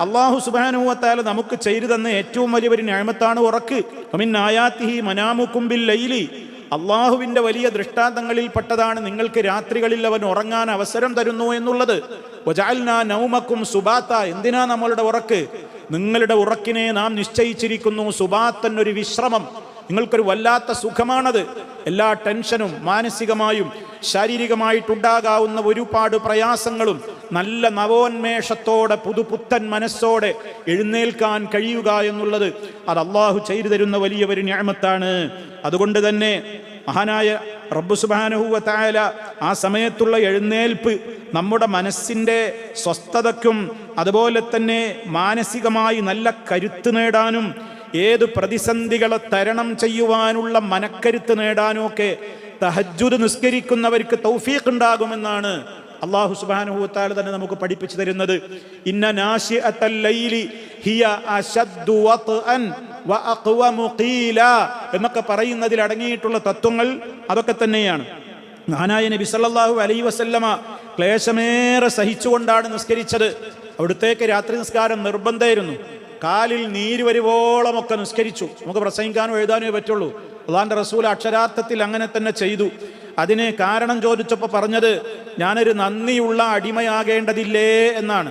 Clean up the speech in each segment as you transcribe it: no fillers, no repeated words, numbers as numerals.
അല്ലാഹു സുബ്ഹാനഹു വ തആല നമുക്ക് ചെയ്തു തന്ന ഏറ്റവും വലിയൊരു നിഅമത്താണ് ഉറക്ക്. വമിൻ ആയാതിഹി മനാമുകും ബിൽ ലൈലി, അള്ളാഹുവിൻ്റെ വലിയ ദൃഷ്ടാന്തങ്ങളിൽ പെട്ടതാണ് നിങ്ങൾക്ക് രാത്രികളിൽ അവൻ ഉറങ്ങാൻ അവസരം തരുന്നു എന്നുള്ളത്. വജഅൽനാ നൗമക്കും സുബാത്ത, എന്തിനാ നമ്മളുടെ ഉറക്ക്? നിങ്ങളുടെ ഉറക്കിനെ നാം നിശ്ചയിച്ചിരിക്കുന്നു സുബാത്തൻ, ഒരു വിശ്രമം. നിങ്ങൾക്കൊരു വല്ലാത്ത സുഖമാണത്. എല്ലാ ടെൻഷനും മാനസികമായും ശാരീരികമായിട്ടുണ്ടാകാവുന്ന ഒരുപാട് പ്രയാസങ്ങളും നല്ല നവോന്മേഷത്തോടെ പുതുപുത്തൻ മനസ്സോടെ എഴുന്നേൽക്കാൻ കഴിയുക എന്നുള്ളത് അത് അള്ളാഹു ചെയ്തു തരുന്ന വലിയ ഒരു നിഅമത്താണ്. അതുകൊണ്ട് തന്നെ മഹാനായ റബ്ബ് സുബ്ഹാനഹു വ തആല ആ സമയത്തുള്ള എഴുന്നേൽപ്പ് നമ്മുടെ മനസ്സിൻ്റെ സ്വസ്ഥതയ്ക്കും അതുപോലെ തന്നെ മാനസികമായി നല്ല കരുത്ത് നേടാനും ഏത് പ്രതിസന്ധികളെ തരണം ചെയ്യുവാനുള്ള മനക്കരുത്ത് നേടാനും ഒക്കെ തഹജ്ജുദ് നിസ്കരിക്കുന്നവർക്ക് തൗഫീഖ് ഉണ്ടാകുമെന്നാണ് അല്ലാഹു സുബ്ഹാനഹു വ തആല തന്നെ നമുക്ക് പഠിപ്പിച്ചു തരുന്നത്. ഇന്ന നാശിഅത്തൽ ലൈലി ഹിയ അശദ്ദു വത്അൻ വ അഖ്വമു ഖീല എന്നൊക്കെ പറയുന്നതിൽ അടങ്ങിയിട്ടുള്ള തത്വങ്ങൾ അതൊക്കെ തന്നെയാണ്. മഹാനായ നബി സല്ലല്ലാഹു അലൈഹി വസല്ലമ ക്ലേശമേറെ സഹിച്ചുകൊണ്ടാണ് നിസ്കരിച്ചത്. അവിടുത്തേക്ക് രാത്രി നിസ്കാരം നിർബന്ധമായിരുന്നു. കാലിൽ നീര് വരുവോളമൊക്കെ നിസ്കരിച്ചു. നമുക്ക് പ്രസംഗിക്കാനോ എഴുതാനോ പറ്റുള്ളൂ. അല്ലാഹുവിൻ്റെ റസൂൽ അക്ഷരാർത്ഥത്തിൽ അങ്ങനെ തന്നെ ചെയ്തു. അതിന് കാരണം ചോദിച്ചപ്പോൾ പറഞ്ഞത്, ഞാനൊരു നന്ദിയുള്ള അടിമയാകേണ്ടതില്ലേ എന്നാണ്.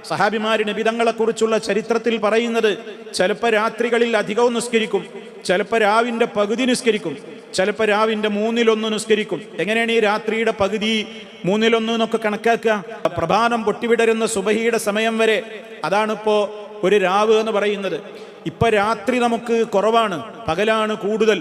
സഹാബിമാർ നബിതങ്ങളെക്കുറിച്ചുള്ള ചരിത്രത്തിൽ പറയുന്നത്, ചിലപ്പോൾ രാത്രികളിൽ അധികവും നിസ്കരിക്കും, ചിലപ്പോൾ രാവിൻ്റെ പകുതി നിസ്കരിക്കും, ചിലപ്പോൾ രാവിൻ്റെ 1/3 നിസ്കരിക്കും. എങ്ങനെയാണ് ഈ രാത്രിയുടെ പകുതി 1/3 എന്നൊക്കെ കണക്കാക്കുക? പ്രഭാതം പൊട്ടിവിടരുന്ന സുബഹിയുടെ സമയം വരെ, അതാണിപ്പോൾ ഒരു രാവ് എന്ന് പറയുന്നത്. ഇപ്പം രാത്രി നമുക്ക് കുറവാണ്, പകലാണ് കൂടുതൽ.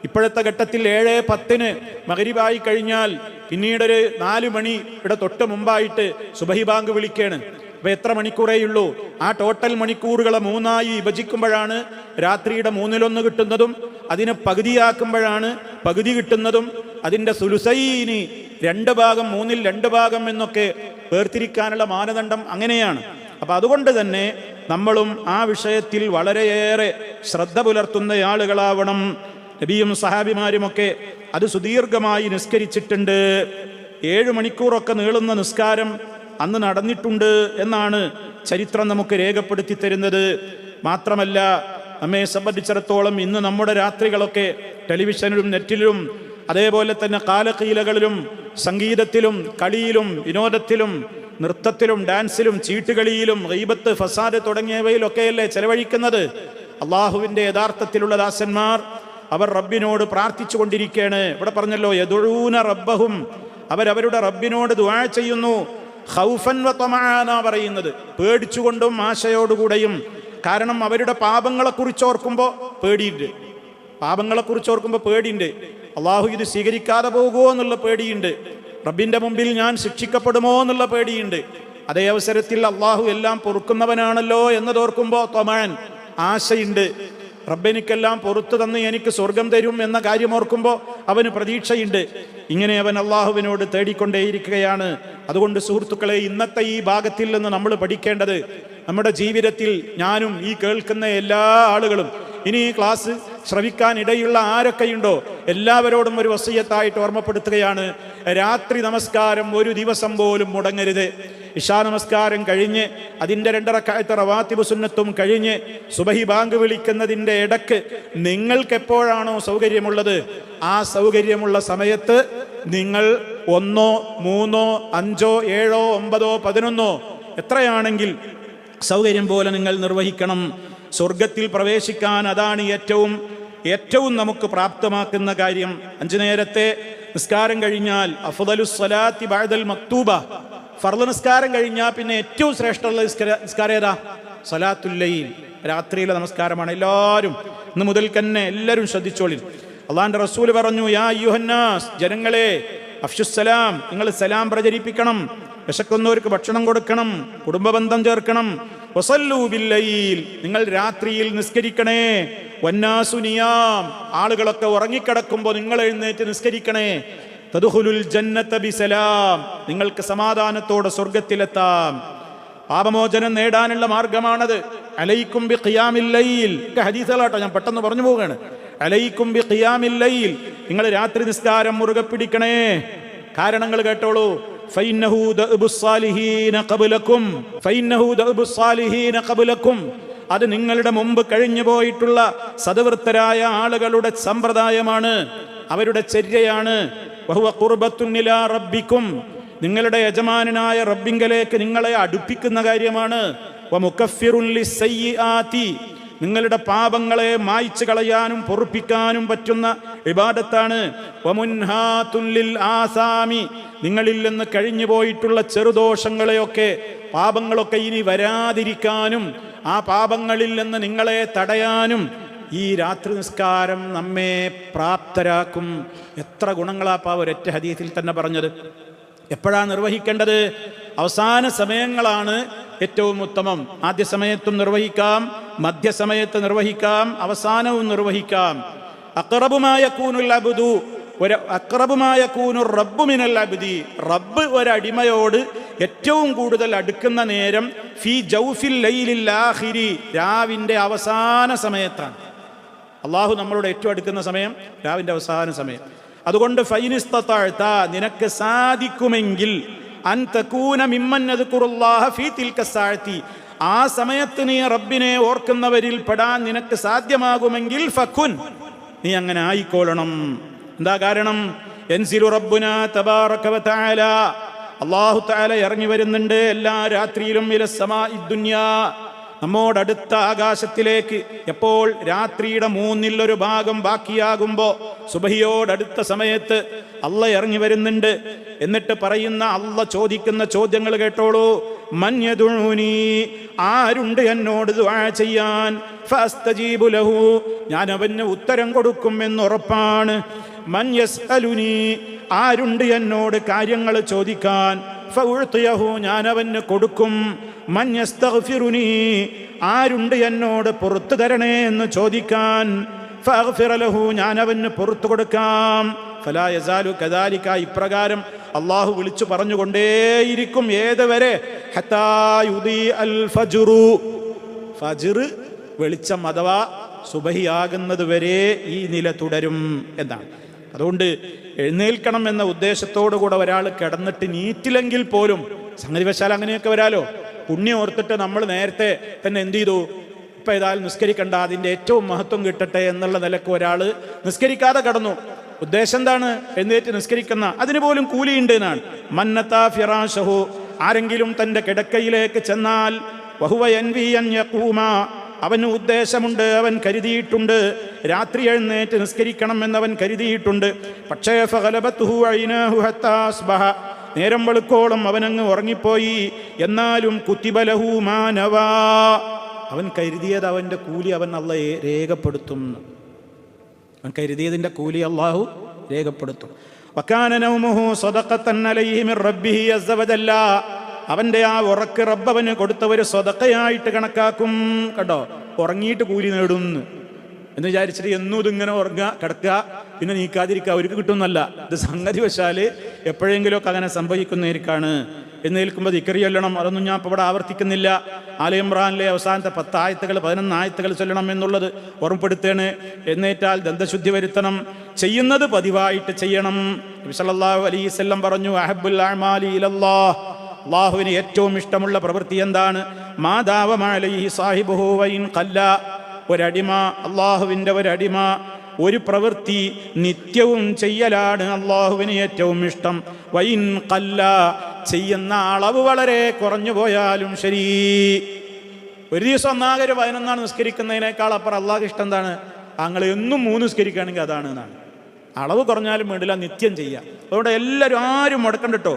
ഇപ്പോഴത്തെ ഘട്ടത്തിൽ 7:10 മഗ്രിബായി കഴിഞ്ഞാൽ പിന്നീടൊരു 4 മണിയുടെ തൊട്ട് മുമ്പായിട്ട് സുബഹി ബാങ്ക് വിളിക്കുകയാണ്. അപ്പോൾ എത്ര മണിക്കൂറേയുള്ളൂ? ആ ടോട്ടൽ മണിക്കൂറുകളെ 3ആയി വിഭജിക്കുമ്പോഴാണ് രാത്രിയുടെ 1/3 കിട്ടുന്നതും, അതിനെ പകുതിയാക്കുമ്പോഴാണ് പകുതി കിട്ടുന്നതും. അതിൻ്റെ സുലുസൈനി 2 ഭാഗം 3ൽ 2 ഭാഗം എന്നൊക്കെ വേർതിരിക്കാനുള്ള മാനദണ്ഡം അങ്ങനെയാണ്. അപ്പം അതുകൊണ്ട് തന്നെ നമ്മളും ആ വിഷയത്തിൽ വളരെയേറെ ശ്രദ്ധ പുലർത്തുന്ന ആളുകളാവണം. നബിയും സഹാബിമാരുമൊക്കെ അത് സുദീർഘമായി നിസ്കരിച്ചിട്ടുണ്ട്. 7 മണിക്കൂറൊക്കെ നീളുന്ന നിസ്കാരം അന്ന് നടന്നിട്ടുണ്ട് എന്നാണ് ചരിത്രം നമുക്ക് രേഖപ്പെടുത്തി തരുന്നത്. മാത്രമല്ല, നമ്മെ സംബന്ധിച്ചിടത്തോളം ഇന്ന് നമ്മുടെ രാത്രികളൊക്കെ ടെലിവിഷനിലും നെറ്റിലും അതേപോലെ തന്നെ കാലക്കീലകളിലും സംഗീതത്തിലും കളിയിലും വിനോദത്തിലും നൃത്തത്തിലും ഡാൻസിലും ചീട്ടുകളിയിലും ഗീബത്ത് ഫസാദ് തുടങ്ങിയവയിലൊക്കെയല്ലേ ചെലവഴിക്കുന്നത്. അള്ളാഹുവിൻ്റെ യഥാർത്ഥത്തിലുള്ള ദാസന്മാർ അവർ റബ്ബിനോട് പ്രാർത്ഥിച്ചു കൊണ്ടിരിക്കുകയാണ്. ഇവിടെ പറഞ്ഞല്ലോ, യദുഊന റബ്ബഹും, അവരവരുടെ റബ്ബിനോട് ദുആ ചെയ്യുന്നു. ഖൗഫൻ വ തമഅന പറയുന്നത്, പേടിച്ചുകൊണ്ടും ആശയോടുകൂടെയും. കാരണം അവരുടെ പാപങ്ങളെക്കുറിച്ച് ഓർക്കുമ്പോൾ പേടിയുണ്ട്. പേടിയുണ്ട്. അള്ളാഹു ഇത് സ്വീകരിക്കാതെ പോകുമോ എന്നുള്ള പേടിയുണ്ട്. റബ്ബിൻ്റെ മുമ്പിൽ ഞാൻ ശിക്ഷിക്കപ്പെടുമോ എന്നുള്ള പേടിയുണ്ട്. അതേ അവസരത്തിൽ അള്ളാഹു എല്ലാം പൊറുക്കുന്നവനാണല്ലോ എന്നതോർക്കുമ്പോൾ ത്വമഅൻ, ആശയുണ്ട്. റബ്ബെനിക്കെല്ലാം പുറത്തു തന്ന് എനിക്ക് സ്വർഗം തരും എന്ന കാര്യം ഓർക്കുമ്പോൾ അവന് പ്രതീക്ഷയുണ്ട്. ഇങ്ങനെ അവൻ അള്ളാഹുവിനോട് തേടിക്കൊണ്ടേയിരിക്കുകയാണ്. അതുകൊണ്ട് സുഹൃത്തുക്കളെ, ഇന്നത്തെ ഈ ഭാഗത്തിൽ നിന്ന് നമ്മൾ പഠിക്കേണ്ടത്, നമ്മുടെ ജീവിതത്തിൽ ഞാനും ഈ കേൾക്കുന്ന എല്ലാ ആളുകളും ഇനി ഈ ക്ലാസ് ശ്രവിക്കാൻ ഇടയുള്ള ആരൊക്കെയുണ്ടോ എല്ലാവരോടും ഒരു വസിയത്തായിട്ട് ഓർമ്മപ്പെടുത്തുകയാണ്. രാത്രി നമസ്കാരം ഒരു ദിവസം പോലും മുടങ്ങരുത്. ഇശാ നമസ്കാരം കഴിഞ്ഞ് അതിൻ്റെ 2 റക്അത്ത് റവാത്തിബ് സുന്നത്തും കഴിഞ്ഞ് സുബഹി ബാങ്ക് വിളിക്കുന്നതിൻ്റെ ഇടക്ക് നിങ്ങൾക്ക് എപ്പോഴാണോ സൗകര്യമുള്ളത് ആ സൗകര്യമുള്ള സമയത്ത് നിങ്ങൾ 1, 3, 5, 7, 9, 11 എത്രയാണെങ്കിൽ സൗകര്യം പോലെ നിങ്ങൾ നിർവഹിക്കണം. സ്വർഗത്തിൽ പ്രവേശിക്കാൻ അതാണ് ഏറ്റവും നമുക്ക് പ്രാപ്തമാക്കുന്ന കാര്യം. 5 നേരത്തെ നിസ്കാരം കഴിഞ്ഞാൽ അഫ്ദലുസ് സ്വലാത്തി ബഅദൽ മക്തൂബ, ഫർള് നിസ്കാരം കഴിഞ്ഞാൽ പിന്നെ ഏറ്റവും ശ്രേഷ്ഠമുള്ള നിസ്കാരം ഏതാ? സ്വലാത്തുൽ ലൈൽ, രാത്രിയിലെ നമസ്കാരമാണ്. എല്ലാവരും ഇന്ന് മുതൽ തന്നെ എല്ലാവരും ശ്രദ്ധിച്ചോളി. അള്ളാഹിന്റെ റസൂൽ പറഞ്ഞു, യാ അയ്യുഹന്നാസ്, ജനങ്ങളെ, അഫ്ശുസ്സലാം, നിങ്ങൾ സലാം പ്രചരിപ്പിക്കണം, വിശക്കുന്നവർക്ക് ഭക്ഷണം കൊടുക്കണം, കുടുംബബന്ധം ചേർക്കണം. വസല്ലൂ ബില്ലൈൽ, നിങ്ങൾ രാത്രിയിൽ നിസ്കരിക്കണേ. വന്നാസു നിയാം, ആളുകളൊക്കെ ഉറങ്ങിക്കിടക്കുമ്പോൾ നിങ്ങൾ എഴുന്നേറ്റ് നിസ്കരിക്കണേ. തദ്ഖുലുൽ ജന്നത ബിസലാം, നിങ്ങൾക്ക് സമാധാനത്തോടെ സ്വർഗത്തിലെത്താം. പാപമോചനം നേടാനുള്ള മാർഗമാണത്. അലൈക്കും ബി ഖിയാമിൽ ലൈൽ, ഹദീസുകളാട്ടോ, ഞാൻ പെട്ടെന്ന് പറഞ്ഞു പോവുകയാണ്. അലൈക്കും ബി ഖിയാമിൽ ലൈൽ, നിങ്ങൾ രാത്രി നിസ്കാരം മുറുകെ പിടിക്കണേ. കാരണങ്ങൾ കേട്ടോളൂ. ഫഇന്നഹു ദഅബുസ് സാലിഹീന ഖബലകും ഫഇന്നഹു ദഅബുസ് സാലിഹീന ഖബലകും അത് നിങ്ങളുടെ മുമ്പ് കഴിഞ്ഞു പോയിട്ടുള്ള സദ്വൃത്തരായ ആളുകളുടെ സമ്പ്രദായമാണ്, അവരുടെ ചര്യയാണ്. വഹുവ ഖുർബത്തുൻ ഇലാ റബ്ബിക്കും നിങ്ങളുടെ യജമാനനായ റബ്ബിങ്കലേക്ക് നിങ്ങളെ അടുപ്പിക്കുന്ന കാര്യമാണ്. വമുകഫിറുൻ ലിസ്സയ്യിആതി നിങ്ങളുടെ പാപങ്ങളെ മായ്ച്ചു കളയാനും പൊറുപ്പിക്കാനും പറ്റുന്ന ഇബാദത്താണ്. വമുൻഹാതുൻ ലിൽ ആസാമി നിങ്ങളിൽ നിന്ന് കഴിഞ്ഞു പോയിട്ടുള്ള ചെറുദോഷങ്ങളെയൊക്കെ പാപങ്ങളൊക്കെ ഇനി വരാതിരിക്കാനും ആ പാപങ്ങളിൽ നിന്ന് നിങ്ങളെ തടയാനും ഈ രാത്രി നിസ്കാരം നമ്മെ പ്രാപ്തരാക്കും. എത്ര ഗുണങ്ങളാപ്പാ ഒരൊറ്റ ഹദീസിൽ തന്നെ പറഞ്ഞത്. എപ്പോഴാണ് നിർവഹിക്കേണ്ടത്? അവസാന സമയങ്ങളാണ് ഏറ്റവും ഉത്തമം. ആദ്യ സമയത്തും നിർവഹിക്കാം, മധ്യസമയത്ത് നിർവഹിക്കാം, അവസാനവും നിർവഹിക്കാം. അഖറബുമായ കൂനുൽ അബ്ദു അഖറബുമായ കൂനുർ റബ്ബു മിനൽ അബ്ദി റബ്ബ് ഒരടിമയോട് ഏറ്റവും കൂടുതൽ അടുക്കുന്ന നേരം ഫീ ജൗഫിൽ ലൈലിൽ ആഖിരി രാവിന്റെ അവസാന സമയത്താണ്. അള്ളാഹു നമ്മളോട് ഏറ്റവും അടുക്കുന്ന സമയം രാവിന്റെ അവസാന സമയം. അതുകൊണ്ട് ഫൈനിസ്തതഅത നിനക്ക് സാധിക്കുമെങ്കിൽ അൻ തകൂന മിമ്മൻ യദ്കുറുല്ലാഹ ഫീ തിൽക സഅതി ആ സമയത്ത് നീ റബ്ബിനെ ഓർക്കുന്നവരിൽ പെടാൻ നിനക്ക് സാധ്യമാകുമെങ്കിൽ ഫകുൻ നീ അങ്ങനെ ആയിക്കോളണം. എന്താ കാരണം? യൻസിലു റബ്ബുനാ തബാറക വ തആല അല്ലാഹു തആല ഇറങ്ങി വരുന്നുണ്ട് എല്ലാ രാത്രിയിലും ഇലസ് സമാഇ ദുനിയാ നമ്മോടടുത്ത ആകാശത്തിലേക്ക്. എപ്പോൾ? രാത്രിയുടെ 1/3 ഭാഗം ബാക്കിയാകുമ്പോൾ സുബഹിയോടടുത്ത സമയത്ത് അള്ള ഇറങ്ങി വരുന്നുണ്ട്. എന്നിട്ട് പറയുന്ന അള്ള ചോദിക്കുന്ന ചോദ്യങ്ങൾ കേട്ടോളൂ. മൻ യദുഊനി ആരുണ്ട് എന്നോട് ദുആ ചെയ്യാൻ? ഫഅസ്തജീബു ലഹു ഞാൻ അവന് ഉത്തരം കൊടുക്കും എന്നുറപ്പാണ്. മൻ യസ്അലുനി ആരുണ്ട് എന്നോട് കാര്യങ്ങൾ ചോദിക്കാൻ? ഫഉഅ്തിയഹു ഞാൻ അവന് കൊടുക്കും. മൻ യസ്തഗ്ഫിറുനി ആരുണ്ട് എന്നോട് പുറത്തു തരണേ എന്ന് ചോദിക്കാൻ? ഫഅഗ്ഫിറ ലഹു ഞാൻ അവന് പുറത്തു കൊടുക്കാം. ഫലാ യസാലു കദാലിക ഇപ്രകാരം അല്ലാഹു വിളിച്ചു പറഞ്ഞുകൊണ്ടേയിരിക്കും. ഏതുവരെ? ഹത്താ യുദി അൽ ഫജ്റു ഫജ്ർ വെളിച്ചം അഥവാ സുബഹിയാകുന്നത് വരെ ഈ നില തുടരും എന്നാണ്. അതുകൊണ്ട് എഴുന്നേൽക്കണം എന്ന ഉദ്ദേശത്തോടു കൂടെ ഒരാൾ കിടന്നിട്ട് നീറ്റില്ലെങ്കിൽ പോലും സംഗതിവശാൽ അങ്ങനെയൊക്കെ വരാലോ. പുണ്യം ഓർത്തിട്ട് നമ്മൾ നേരത്തെ തന്നെ എന്ത് ചെയ്തു? ഇപ്പം ഏതായാലും നിസ്കരിക്കണ്ട, അതിൻ്റെ ഏറ്റവും മഹത്വം കിട്ടട്ടെ എന്നുള്ള നിലക്ക് ഒരാൾ നിസ്കരിക്കാതെ കടന്നു. ഉദ്ദേശം എന്താണ്? എഴുന്നേറ്റ് നിസ്കരിക്കുന്ന അതിന് പോലും കൂലിയുണ്ട് എന്നാണ്. മന്നത്താ ഫിറാശഹു ആരെങ്കിലും തൻ്റെ കിടക്കയിലേക്ക് ചെന്നാൽ വഹുവ യൻവി അൻ യഖൂമ അവന് ഉദ്ദേശമുണ്ട്, അവൻ കരുതിയിട്ടുണ്ട് രാത്രി എഴുന്നേറ്റ് നിസ്കരിക്കണം എന്നവൻ കരുതിയിട്ടുണ്ട്. പക്ഷേ ഫഗലബത്തുഹു ഐനാഹു ഹത്താ അസ്ബഹ നേരം വെളുക്കോളം അവനങ്ങ് ഉറങ്ങിപ്പോയി. എന്നാലും കുത്തിബ ലഹു മാ നവാ അവൻ കരുതിയത് അവൻ്റെ കൂലി അവൻ അല്ലാഹു രേഖപ്പെടുത്തും. അവൻ കരുതിയതിൻ്റെ കൂലി അല്ലാഹു രേഖപ്പെടുത്തും. വകാന നൗമുഹു സദഖത്തൻ അലൈഹി മിർ റബ്ബിഹി അസ്സ വജല്ല അവൻ്റെ ആ ഉറക്ക് റബ്ബ് അവന് കൊടുത്ത ഒരു സ്വതക്കയായിട്ട് കണക്കാക്കും. കേട്ടോ, ഉറങ്ങിയിട്ട് കൂലി നേടുന്നു എന്ന് വിചാരിച്ചിട്ട് എന്നും ഇതിങ്ങനെ ഉറങ്ങുക, കിടക്കുക, പിന്നെ നീക്കാതിരിക്കുക അവർക്ക് കിട്ടുന്നല്ല. ഇത് സംഗതി വശാല് എപ്പോഴെങ്കിലുമൊക്കെ അങ്ങനെ സംഭവിക്കുന്നതിരിക്കാണ്. എന്ന് നിൽക്കുമ്പോൾ ദിക്ർ ചൊല്ലണം. അതൊന്നും ഞാൻ ഇപ്പോൾ ഇവിടെ ആവർത്തിക്കുന്നില്ല. ആല ഇമ്രാനിലെ അവസാനത്തെ 10 ആയത്തുകൾ 11 ആയത്തുകൾ ചൊല്ലണം എന്നുള്ളത് ഓർമ്മപ്പെടുത്തേണ്. എന്നേറ്റാൽ ദന്തശുദ്ധി വരുത്തണം. ചെയ്യുന്നത് പതിവായിട്ട് ചെയ്യണം. നബി സല്ലല്ലാഹു അലൈഹി വസല്ലം പറഞ്ഞു, അഹബ്ബുൽ അഅമാലി ഇലല്ലാഹ് അല്ലാഹുവിന് ഏറ്റവും ഇഷ്ടമുള്ള പ്രവൃത്തി എന്താണ്? മാ ദാവമ അലൈഹി സാഹിബുഹു വഇൻ ഖല്ല ഒരടിമ, അല്ലാഹുവിൻ്റെ ഒരടിമ ഒരു പ്രവൃത്തി നിത്യവും ചെയ്യലാണ് അല്ലാഹുവിന് ഏറ്റവും ഇഷ്ടം. വഇൻ ഖല്ല ചെയ്യുന്ന അളവ് വളരെ കുറഞ്ഞു പോയാലും ശരി. ഒരു ദിവസം ഒന്നാകെ 11 നിസ്കരിക്കുന്നതിനേക്കാൾ അപ്പുറം അല്ലാഹുവിന് ഇഷ്ടം എന്താണ്? നിങ്ങൾ എന്നും 3 നിസ്കരിക്കുകയാണെങ്കിൽ അതാണ് എന്നാണ്. അളവ് കുറഞ്ഞാലും വേണ്ടില്ല, നിത്യം ചെയ്യാം. അതുകൊണ്ട് എല്ലാവരും ആരും മുടക്കണ്ട കേട്ടോ,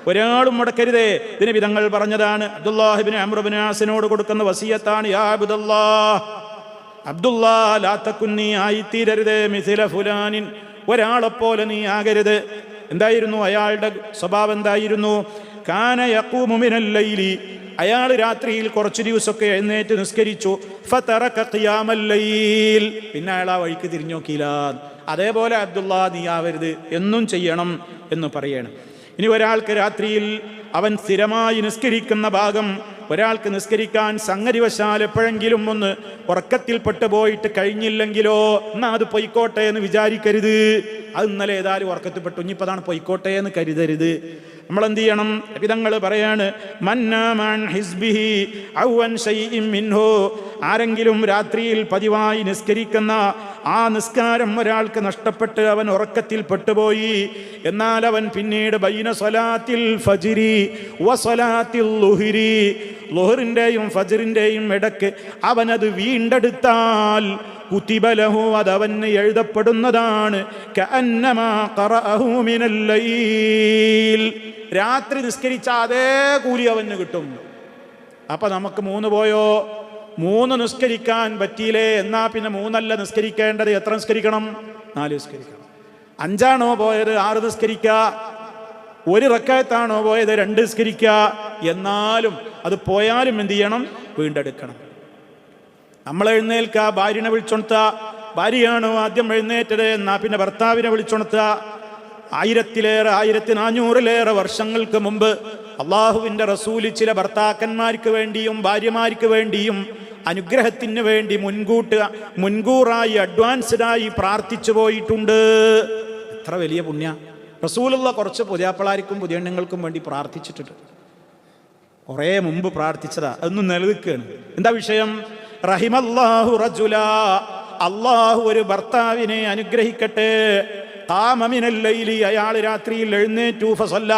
ഒരാളും മുടക്കരുതേ. ഇതിന് വിധങ്ങൾ പറഞ്ഞതാണ്. അബ്ദുല്ലാഹ് ഇബ്നു അംർ ഇബ്നു ആസിനോട് കൊടുക്കുന്ന വസിയത്താണ്. യാ അബ്ദുല്ലാഹ്, അബ്ദുല്ലാഹ് ലാ തകുൻ നീ ആയിത്തീരരുത് മിസ്ല ഫുലാനിൻ ഒരാളെപ്പോലെ നീ ആകരുത്. എന്തായിരുന്നു അയാളുടെ സ്വഭാവം? എന്തായിരുന്നു? കാന യഖൂമു മിനൽ ലൈലി അയാൾ രാത്രിയിൽ കുറച്ച് ദിവസമൊക്കെ എഴുന്നേറ്റ് നിസ്കരിച്ചു. ഫതറക ഖിയാമൽ ലൈൽ പിന്നെ അയാൾ ആ വഴിക്ക് തിരിഞ്ഞു നോക്കിയില്ല. അതേപോലെ അബ്ദുല്ലാഹ് നീ ആവരുത്, എന്നും ചെയ്യണം എന്ന് പറയണം. ഇനി ഒരാൾക്ക് രാത്രിയിൽ അവൻ സ്ഥിരമായി നിസ്കരിക്കുന്ന ഭാഗം ഒരാൾക്ക് നിസ്കരിക്കാൻ സംഗതിവശാൽ എപ്പോഴെങ്കിലും ഒന്ന് ഉറക്കത്തിൽപ്പെട്ടു പോയിട്ട് കഴിഞ്ഞില്ലെങ്കിലോ എന്നാ അത് പൊയ്ക്കോട്ടെ എന്ന് വിചാരിക്കരുത്. അത് ഇന്നലെ ഏതായാലും ഉറക്കത്തിൽപ്പെട്ടു, ഇനിയിപ്പോൾ അതാണ് പൊയ്ക്കോട്ടെ എന്ന് കരുതരുത്. നമ്മൾ എന്ത് ചെയ്യണം? വിധങ്ങൾ പറയാണ്, മന്നാമാൻ ഹിസ്ബിഹി ഔവൻ ശൈഇൻ മിൻഹു, ആരെങ്കിലും രാത്രിയിൽ പതിവായി നിസ്കരിക്കുന്ന ആ നിസ്കാരം ഒരാൾക്ക് നഷ്ടപ്പെട്ട് അവൻ ഉറക്കത്തിൽ പെട്ടുപോയി, എന്നാൽ അവൻ പിന്നീട് ബൈന സ്വലാത്തിൽ ഫജ്രി വ സ്വലാത്തിൽ ളുഹ്രി, ളുഹറിൻ്റെയും ഫജ്റിൻ്റെയും ഇടയ്ക്ക് അവനത് വീണ്ടെടുത്താൽ കുതിബ ലഹു, അതവന് എഴുതപ്പെടുന്നതാണ് കഅന്നമാ ഖറഅഹു മിനൽ ലൈൽ, രാത്രി നിസ്കരിച്ച അതേ കൂലി അവന് കിട്ടും. അപ്പം നമുക്ക് 3 പോയോ? 3 നിസ്കരിക്കാൻ പറ്റിയില്ലേ? എന്നാ പിന്നെ 3 അല്ല നിസ്കരിക്കേണ്ടത്, എത്ര നിസ്കരിക്കണം? 4 നിസ്കരിക്കണം. 5 പോയത് 6 നിസ്കരിക്കുക. 1 റക്അത്താണോ പോയത് 2 നിസ്കരിക്കുക. എന്നാലും അത് പോയാലും എന്ത് ചെയ്യണം? വീണ്ടെടുക്കണം. നമ്മൾ എഴുന്നേൽക്കുക, ഭാര്യനെ വിളിച്ചുണർത്തുക. ഭാര്യയാണോ ആദ്യം എഴുന്നേറ്റത് എന്നാ പിന്നെ ഭർത്താവിനെ വിളിച്ചുണർത്തുക. 1400 വർഷങ്ങൾക്ക് മുമ്പ് അള്ളാഹുവിൻ്റെ റസൂല് ചില ഭർത്താക്കന്മാർക്ക് വേണ്ടിയും ഭാര്യമാർക്ക് വേണ്ടിയും അനുഗ്രഹത്തിന് വേണ്ടി മുൻകൂറായി അഡ്വാൻസ്ഡായി പ്രാർത്ഥിച്ചു പോയിട്ടുണ്ട്. എത്ര വലിയ പുണ്യ! റസൂലുള്ള കുറച്ച് പുതിയാപ്പിളാർക്കും പുതിയണ്ണുങ്ങൾക്കും വേണ്ടി പ്രാർത്ഥിച്ചിട്ടുണ്ട്. കുറേ മുമ്പ് പ്രാർത്ഥിച്ചതാ, അതൊന്നും നിലനിൽക്കുകയാണ്. എന്താ വിഷയം? റഹിമല്ലാഹു റജുല, അള്ളാഹു ഒരു ഭർത്താവിനെ അനുഗ്രഹിക്കട്ടെ. ഖാമ മിനൽ ലൈലി, അയാൾ രാത്രിയിൽ എഴുന്നേറ്റു. ഫസല്ല,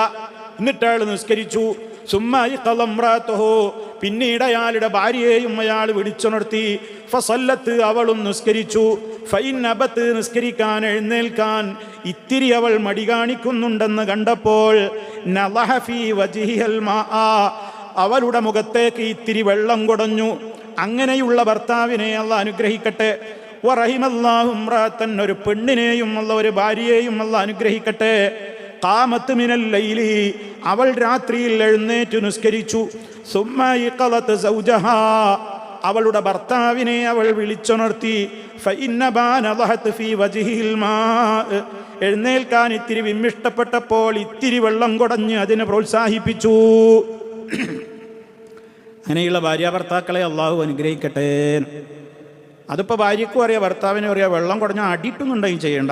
എന്നിട്ട് അയാൾ നിസ്കരിച്ചു. സുമ്മ ഖള ഇംറാതുഹു, പിന്നീട് അയാളുടെ ഭാര്യയെയും അയാൾ വിളിച്ചുണർത്തി. ഫസല്ലത്ത്, അവളും നിസ്കരിച്ചു. ഫൈൻ അബത്ത്, നിസ്കരിക്കാൻ എഴുന്നേൽക്കാൻ ഇത്തിരി അവൾ മടി കാണിക്കുന്നുണ്ടെന്ന് കണ്ടപ്പോൾ നളഹ ഫീ വജ്ഹിൽ മാഅ, അവളുടെ മുഖത്തേക്ക് ഇത്തിരി വെള്ളം കുടഞ്ഞു. അങ്ങനെയുള്ള ഭർത്താവിനെ അല്ലാഹ് അനുഗ്രഹിക്കട്ടെ. വറഹിമല്ലാഹു ഇംറാതൻ, ഒരു പെണ്ണിനെയും അല്ലാഹ്, ഒരു ഭാര്യയെയും അല്ലാഹ് അനുഗ്രഹിക്കട്ടെ. ഖാമത്ത് മിനൽ ലൈലി, അവൾ രാത്രിയിൽ എഴുന്നേറ്റ് നിസ്കരിച്ചു. സുമ്മ ഖളത് സൗജഹാ, അവളുടെ ഭർത്താവിനെ അവൾ വിളിച്ചുണർത്തി. ഫഇന്ന ബാനദഹത് ഫീ വജ്ഹിൽ മാ, എഴുന്നേൽക്കാൻ ഇത്തിരി വിമ്മിഷ്ടപ്പെട്ടപ്പോൾ ഇത്തിരി വെള്ളം കുടഞ്ഞ് അതിനെ പ്രോത്സാഹിപ്പിച്ചു. അങ്ങനെയുള്ള ഭാര്യ ഭർത്താക്കളെ അള്ളാഹു അനുഗ്രഹിക്കട്ടെ. അതിപ്പോൾ ഭാര്യയ്ക്കും അറിയാം, ഭർത്താവിനും അറിയാം. വെള്ളം കുടഞ്ഞാൽ അടിയിട്ടുന്നുണ്ടെങ്കിൽ ചെയ്യണ്ട,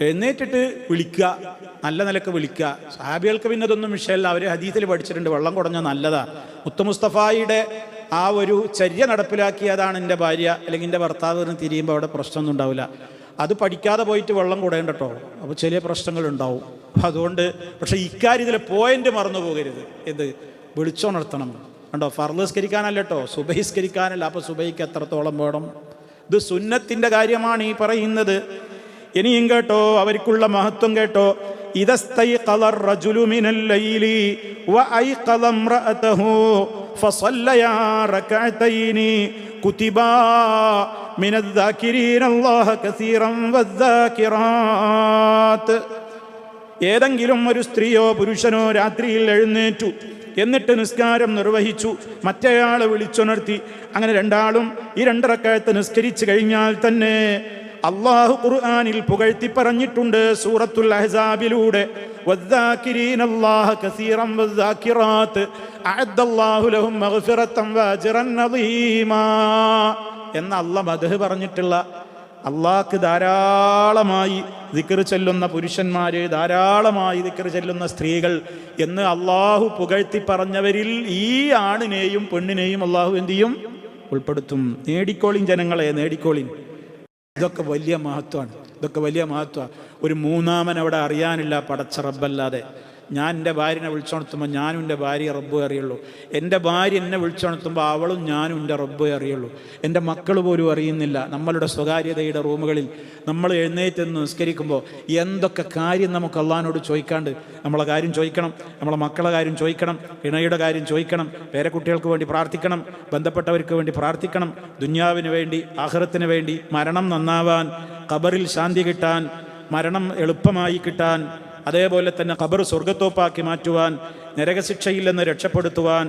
എഴുന്നേറ്റിട്ട് വിളിക്കുക, നല്ല നിലക്ക് വിളിക്കുക. സഹാബികൾക്ക് പിന്നെ അതൊന്നും വിഷയമല്ല, അവർ ഹദീസിൽ പഠിച്ചിട്ടുണ്ട് വെള്ളം കുടഞ്ഞാൽ നല്ലതാ. മുത്തു മുസ്തഫായുടെ ആ ഒരു ചര്യ നടപ്പിലാക്കിയതാണ് എൻ്റെ ഭാര്യ അല്ലെങ്കിൽ എൻ്റെ ഭർത്താവ് എന്ന് തിരിയുമ്പോൾ അവിടെ പ്രശ്നമൊന്നും ഉണ്ടാവില്ല. അത് പഠിക്കാതെ പോയിട്ട് വെള്ളം കുടയേണ്ട കേട്ടോ, അപ്പോൾ ചെറിയ പ്രശ്നങ്ങളുണ്ടാവും. അതുകൊണ്ട് പക്ഷേ ഇക്കാര്യത്തിൽ പോയിന്റ് മറന്നു പോകരുത്. എന്ത്? വിളിച്ചോണർത്തണം. കണ്ടോ, ഫർള് നിസ്കരിക്കാനല്ല കേട്ടോ, സുബഹിസ്കരിക്കാനല്ല. അപ്പോൾ സുബഹിക്ക് എത്രത്തോളം വേണം? ഇത് സുന്നത്തിൻ്റെ കാര്യമാണ് ഈ പറയുന്നത്. ഇനിയും കേട്ടോ, അവർക്കുള്ള മഹത്വം കേട്ടോ. ഇദസ്തൈഖള റജുലു മിനൽ ലൈലി വഅയ്ഖള ഇംറഅതഹു ഫസല്ലയാ റകഅതൈനി കുതിബാ മിനദ്ദാകിരീന അല്ലാഹ കസീറൻ വദ്ദാകിറാത്ത്. ഏതെങ്കിലും ഒരു സ്ത്രീയോ പുരുഷനോ രാത്രിയിൽ എഴുന്നേറ്റു, എന്നിട്ട് നിസ്കാരം നിർവഹിച്ചു, മറ്റേയാളെ വിളിച്ചുണർത്തി. അങ്ങനെ രണ്ടാളും ഈ 2 റക്അത്ത് നിസ്കരിച്ചു കഴിഞ്ഞാൽ തന്നെ അള്ളാഹു ഖുർആനിൽ പുകഴ്ത്തി പറഞ്ഞിട്ടുണ്ട് സൂറത്തുൽ അഹ്സാബിലൂടെ, വദ്ദാകിരീനല്ലാഹ കസീറൻ വദ്ദാകിറാത്ത് അഅദ്ദല്ലാഹു ലഹും മഗ്ഫിറതൻ വഅജ്റൻ അദീമാ എന്ന അല്ലാഹ് മദ്ഹ് പറഞ്ഞിട്ടുള്ള, അള്ളാഹ്ക്ക് ധാരാളമായി ദിക്ർ ചൊല്ലുന്ന പുരുഷന്മാര്, ധാരാളമായി ദിക്ർ ചൊല്ലുന്ന സ്ത്രീകൾ എന്ന് അള്ളാഹു പുകഴ്ത്തി പറഞ്ഞവരിൽ ഈ ആണിനെയും പെണ്ണിനെയും അള്ളാഹു എന്ത് ചെയ്യും? ഉൾപ്പെടുത്തും. നേടിക്കോളിൻ ജനങ്ങളെ, നേടിക്കോളിൻ. ഇതൊക്കെ വലിയ മഹത്വമാണ്, ഇതൊക്കെ വലിയ മഹത്വമാണ്. ഒരു മൂന്നാമൻ അവിടെ അറിയാനില്ല പടച്ച റബ്ബല്ലാതെ. ഞാൻ എൻ്റെ ഭാര്യനെ വിളിച്ചുണർത്തുമ്പോൾ ഞാനും എൻ്റെ ഭാര്യ റബ്ബ് അറിയുള്ളൂ. എൻ്റെ ഭാര്യ എന്നെ വിളിച്ചുണർത്തുമ്പോൾ അവളും ഞാനും എൻ്റെ റബ്ബ് അറിയുള്ളൂ. എൻ്റെ മക്കൾ പോലും അറിയുന്നില്ല. നമ്മളുടെ സ്വകാര്യതയുടെ റൂമുകളിൽ നമ്മൾ എഴുന്നേറ്റ് നിന്ന് നിസ്കരിക്കുമ്പോൾ എന്തൊക്കെ കാര്യം നമുക്ക് അള്ളാഹിനോട് ചോദിക്കാണ്ട്. നമ്മളെ കാര്യം ചോദിക്കണം, നമ്മളെ മക്കളെ കാര്യം ചോദിക്കണം, ഇണയുടെ കാര്യം ചോദിക്കണം, പേരക്കുട്ടികൾക്ക് വേണ്ടി പ്രാർത്ഥിക്കണം, ബന്ധപ്പെട്ടവർക്ക് വേണ്ടി പ്രാർത്ഥിക്കണം, ദുന്യാവിന് വേണ്ടി, ആഖിറത്തിന് വേണ്ടി, മരണം നന്നാവാൻ, ഖബറിൽ ശാന്തി കിട്ടാൻ, മരണം എളുപ്പമായി കിട്ടാൻ, അതേപോലെ തന്നെ ഖബർ സ്വർഗത്തോപ്പാക്കി മാറ്റുവാൻ, നരകശിക്ഷയിൽ നിന്ന് രക്ഷപ്പെടുത്തുവാൻ,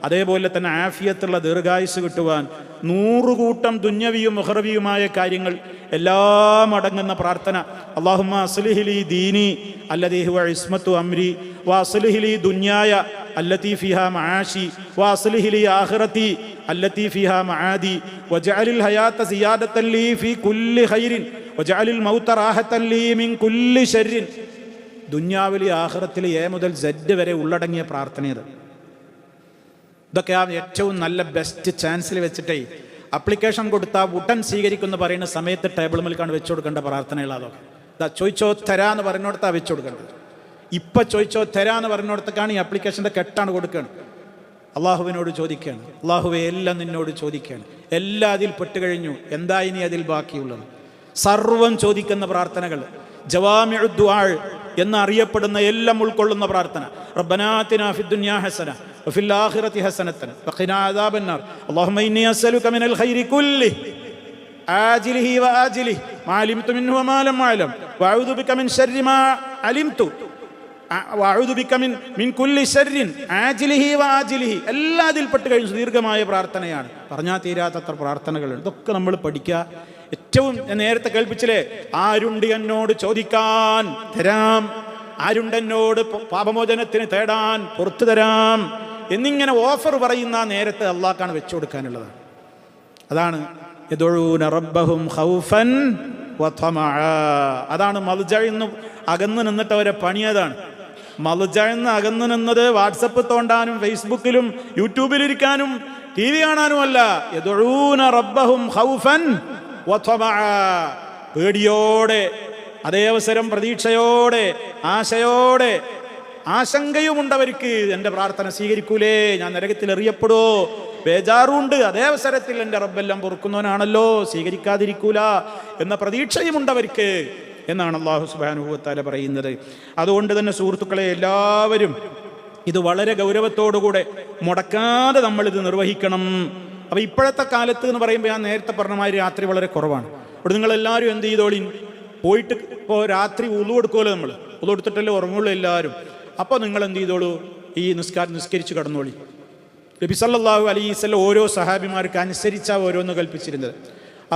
അതേപോലെ തന്നെ ആഫിയത്തുള്ള ദീർഘായുസ് കിട്ടുവാൻ, 100 കൂട്ടം ദുന്യവിയും ഉഖറവിയുമായ കാര്യങ്ങൾ എല്ലാം അടങ്ങുന്ന പ്രാർത്ഥന. അല്ലാഹുമ്മ അസ്ലിഹ് ലി ദീനി അല്ലദീ ഹുവ ഇസ്മത്തു അംരി വഅസ്ലിഹ് ലി ദുനിയായ അല്ലതീ ഫിഹാ മആശി വഅസ്ലിഹ് ലി ആഖിറതി അല്ലതീ ഫിഹാ മആദി വജഅലിൽ ഹയാത സിയാദത്തൻ ലീ ഫീ കുല്ലി ഖൈരിൻ വജഅലിൽ മൗത റാഹത്തൻ ലീ മിൻ കുല്ലി ശർരിൻ. ദുന്യാവിൽ ആഖിറത്തിൽ എ മുതൽ സെഡ് വരെ ഉള്ളടങ്ങിയ പ്രാർത്ഥനയത്. ഇതൊക്കെ ആ ഏറ്റവും നല്ല ബെസ്റ്റ് ചാൻസിൽ വെച്ചിട്ടേ അപ്ലിക്കേഷൻ കൊടുത്താൽ ഉടൻ സ്വീകരിക്കുമെന്ന് പറയുന്ന സമയത്ത് ടേബിൾ മേൽക്കാണ് വെച്ചു കൊടുക്കേണ്ട പ്രാർത്ഥനകളാണോ. ഇതാ ചോദിച്ചോ തരാന്ന് പറഞ്ഞിടത്താ വെച്ചു കൊടുക്കേണ്ടത്. ഇപ്പം ചോദിച്ചോ തരാന്ന് പറഞ്ഞിടത്തേക്കാണ് ഈ അപ്ലിക്കേഷൻ്റെ കെട്ടാണ് കൊടുക്കുകയാണ്. അള്ളാഹുവിനോട് ചോദിക്കുകയാണ്, അള്ളാഹുവെ എല്ലാം നിന്നോട് ചോദിക്കുകയാണ്, എല്ലാം അതിൽ പെട്ടുകഴിഞ്ഞു, എന്താ ഇനി അതിൽ ബാക്കിയുള്ളത്? സർവം ചോദിക്കുന്ന പ്രാർത്ഥനകൾ, ജവാമിഉ ദുആ എന്നറിയപ്പെടുന്ന എല്ലാം ഉൾക്കൊള്ളുന്ന പ്രാർത്ഥന. റബ്ബനാ ആതിനാ ഫിദ്ദുനിയാ ഹസന വഫിൽ ആഖിറതി ഹസനതൻ വഖിനാ അദാബന്നാർ അല്ലാഹുമ്മ ഇന്നി അസ്അലുക മിനൽ ഖൈരി കുല്ലിഹി ആജിലിഹി വആജിലിഹി മാ അലിംതു മിൻഹു വമാ ലം അഅലം വഅഊദു ബിക മിൻ ശർരി മാ അലിംതു വഅഊദു ബിക മിൻ കുല്ലി ശർരിൻ ആജിലിഹി വആജിലിഹി. എല്ലാം അതിൽ പെട്ട് കഴിഞ്ഞു. ദീർഘമായ പ്രാർത്ഥനയാണ്, പറഞ്ഞാൽ തീരാത്തത്ര പ്രാർത്ഥനകളുണ്ട്. ഇതൊക്കെ നമ്മൾ പഠിക്കുക. ഏറ്റവും നേരത്തെ കേൾപ്പിച്ചില്ലേ, ആരുണ്ട് എന്നോട് ചോദിക്കാൻ തരാം, ആരുണ്ട് എന്നോട് പാപമോചനത്തിന് തേടാൻ പുറത്തു തരാം എന്നിങ്ങനെ ഓഫർ പറയുന്ന നേരത്തെ അള്ളാഹ്ക്കാണ് വെച്ചു കൊടുക്കാനുള്ളത്. അതാണ് യദഊന റബ്ബഹും ഖൗഫൻ വതമഅ. അതാണ് മൽജഇന്ന് അകന്നു നിന്നിട്ട് അവരെ പണിയതാണ്. മൽജഇന്ന് അകന്നു നിന്നത് വാട്സപ്പ് തോണ്ടാനും ഫേസ്ബുക്കിലും യൂട്യൂബിലിരിക്കാനും TV കാണാനുമല്ല. യദഊന റബ്ബഹും ഖൗഫൻ വതമഅ. പേടിയോടെ, അതേ അവസരം പ്രതീക്ഷയോടെ, ആശയോടെ, ആശങ്കയുമുണ്ടവർക്ക്. എൻ്റെ പ്രാർത്ഥന സ്വീകരിക്കൂലേ, ഞാൻ നരകത്തിൽ എറിയപ്പെടുവോ, ബേജാറുണ്ട്. അതേ അവസരത്തിൽ എൻ്റെ റബ്ബെല്ലാം പൊറുക്കുന്നവനാണല്ലോ, സ്വീകരിക്കാതിരിക്കൂല എന്ന പ്രതീക്ഷയുമുണ്ടവർക്ക് എന്നാണ് അല്ലാഹു സുബ്ഹാനഹു വ തആല പറയുന്നത്. അതുകൊണ്ട് തന്നെ സുഹൃത്തുക്കളെ, എല്ലാവരും ഇത് വളരെ ഗൗരവത്തോടുകൂടെ മുടക്കാതെ നമ്മളിത് നിർവഹിക്കണം. അപ്പോൾ ഇപ്പോഴത്തെ കാലത്ത് എന്ന് പറയുമ്പോൾ ഞാൻ നേരത്തെ പറഞ്ഞ മാതിരി രാത്രി വളരെ കുറവാണ്. അവിടെ നിങ്ങളെല്ലാവരും എന്ത് ചെയ്തോളി, പോയിട്ട് ഇപ്പോൾ രാത്രി ഉളു എടുക്കുമല്ലോ, നമ്മൾ ഉളു എടുത്തിട്ടല്ലേ ഉറങ്ങുള്ളൂ എല്ലാവരും. അപ്പോൾ നിങ്ങൾ എന്ത് ചെയ്തോളൂ, ഈ നിസ്കരിച്ച് കടന്നോളി. നബി സല്ലല്ലാഹു അലൈഹി വസല്ലം ഓരോ സഹാബിമാർക്ക് അനുസരിച്ചാണ് ഓരോന്ന് കൽപ്പിച്ചിരുന്നത്.